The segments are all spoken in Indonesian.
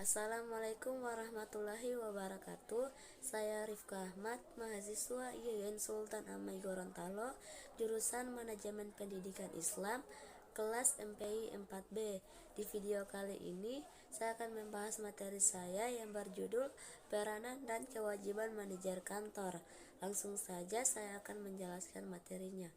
Assalamualaikum warahmatullahi wabarakatuh. Saya Rifka Ahmad, mahasiswa IAIN Sultan Amai Gorontalo, jurusan Manajemen Pendidikan Islam, kelas MPI 4B. Di video kali ini, saya akan membahas materi saya yang berjudul Peranan dan Kewajiban Manajer Kantor. Langsung saja saya akan menjelaskan materinya.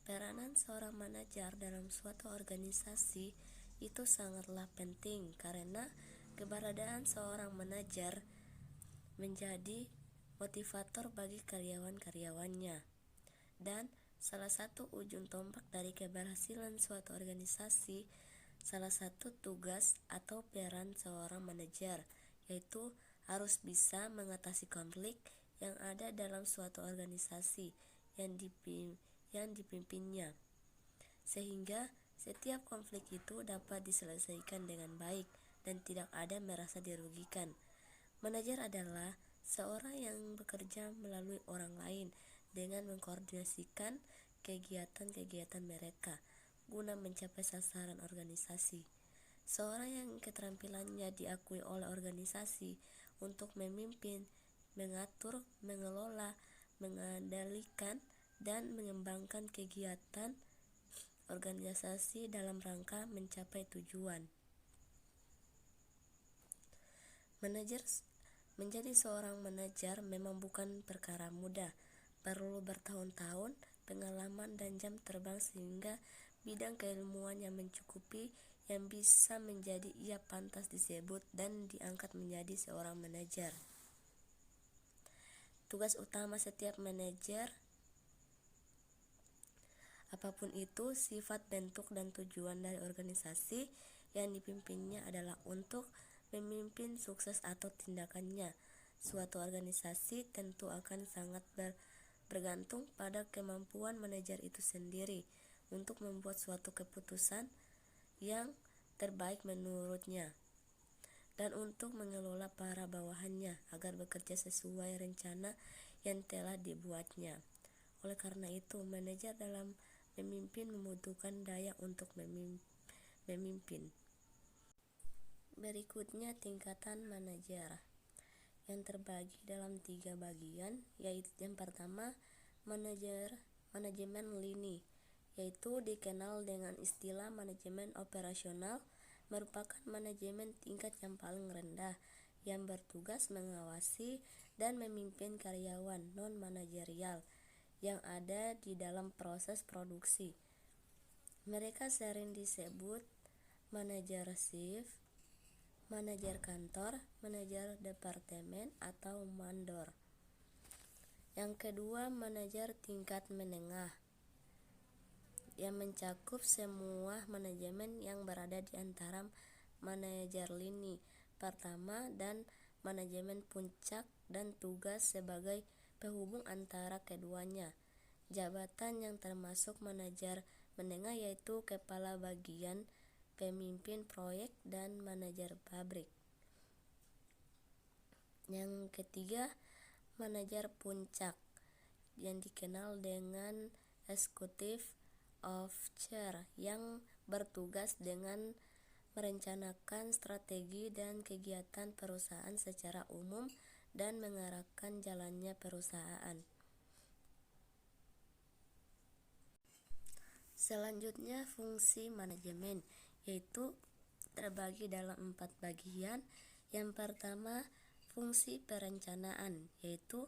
Peranan seorang manajer dalam suatu organisasi itu sangatlah penting karena keberadaan seorang manajer menjadi motivator bagi karyawan-karyawannya, dan salah satu ujung tombak dari keberhasilan suatu organisasi, salah satu tugas atau peran seorang manajer yaitu harus bisa mengatasi konflik yang ada dalam suatu organisasi yang dipimpinnya, sehingga setiap konflik itu dapat diselesaikan dengan baik dan tidak ada merasa dirugikan. Manajer adalah seorang yang bekerja melalui orang lain dengan mengkoordinasikan kegiatan-kegiatan mereka guna mencapai sasaran organisasi. Seorang yang keterampilannya diakui oleh organisasi untuk memimpin, mengatur, mengelola, mengendalikan, dan mengembangkan kegiatan organisasi dalam rangka mencapai tujuan. Menjadi seorang manajer memang bukan perkara mudah, perlu bertahun-tahun pengalaman dan jam terbang sehingga bidang keilmuan yang mencukupi yang bisa menjadi ia pantas disebut dan diangkat menjadi seorang manajer. Tugas utama setiap manajer, apapun itu sifat, bentuk, dan tujuan dari organisasi yang dipimpinnya adalah untuk memimpin sukses atau tindakannya. Suatu organisasi tentu akan sangat bergantung pada kemampuan manajer itu sendiri untuk membuat suatu keputusan yang terbaik menurutnya dan untuk mengelola para bawahannya agar bekerja sesuai rencana yang telah dibuatnya. Oleh karena itu, manajer dalam memimpin membutuhkan daya untuk memimpin. Berikutnya tingkatan manajer yang terbagi dalam 3 bagian, yaitu yang pertama manajemen lini, yaitu dikenal dengan istilah manajemen operasional, merupakan manajemen tingkat yang paling rendah yang bertugas mengawasi dan memimpin karyawan non-manajerial yang ada di dalam proses produksi. Mereka sering disebut manajer shift, manajer kantor, manajer departemen, atau mandor. Yang kedua, manajer tingkat menengah yang mencakup semua manajemen yang berada di antara manajer lini pertama dan manajemen puncak dan tugas sebagai penghubung antara keduanya. Jabatan yang termasuk manajer menengah yaitu kepala bagian, pemimpin proyek, dan manajer pabrik. Yang ketiga, manajer puncak yang dikenal dengan executive officer yang bertugas dengan merencanakan strategi dan kegiatan perusahaan secara umum dan mengarahkan jalannya perusahaan. Selanjutnya, fungsi manajemen yaitu terbagi dalam 4 bagian. Yang pertama, fungsi perencanaan, yaitu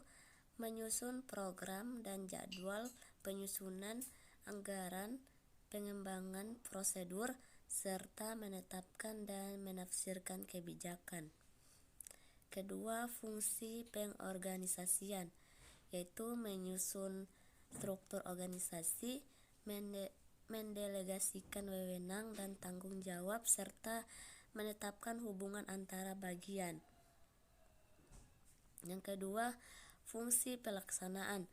menyusun program dan jadwal, penyusunan anggaran, pengembangan prosedur, serta menetapkan dan menafsirkan kebijakan. Kedua, fungsi pengorganisasian, yaitu menyusun struktur organisasi, mendelegasikan wewenang dan tanggung jawab, serta menetapkan hubungan antara bagian. Yang kedua, fungsi pelaksanaan,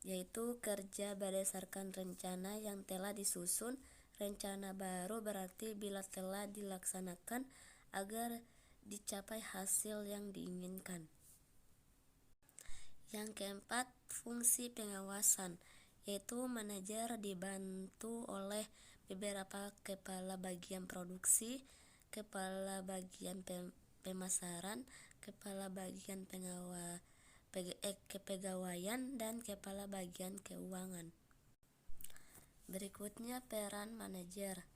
yaitu kerja berdasarkan rencana yang telah disusun. Rencana baru berarti bila telah dilaksanakan agar dicapai hasil yang diinginkan. Yang keempat, fungsi pengawasan, yaitu manajer dibantu oleh beberapa kepala bagian produksi, kepala bagian pemasaran, kepala bagian kepegawaian, dan kepala bagian keuangan. Berikutnya peran manajer,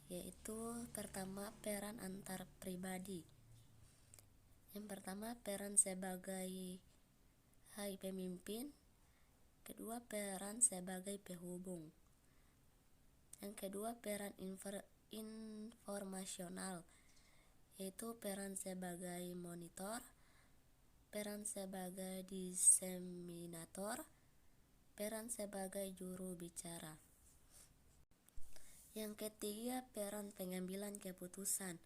yaitu pertama peran antar pribadi. Yang pertama peran sebagai pemimpin, kedua peran sebagai penghubung, yang kedua peran informasional, yaitu peran sebagai monitor, peran sebagai diseminator, peran sebagai juru bicara. Yang ketiga peran pengambilan keputusan.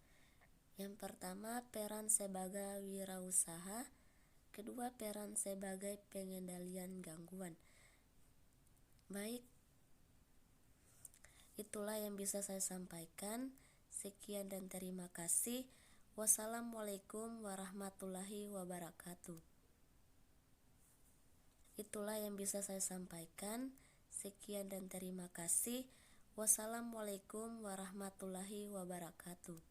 Yang pertama peran sebagai wirausaha, kedua peran sebagai pengendalian gangguan. Baik, itulah yang bisa saya sampaikan. Sekian dan terima kasih. Wassalamualaikum warahmatullahi wabarakatuh. Itulah yang bisa saya sampaikan. Sekian dan terima kasih. Wassalamualaikum warahmatullahi wabarakatuh.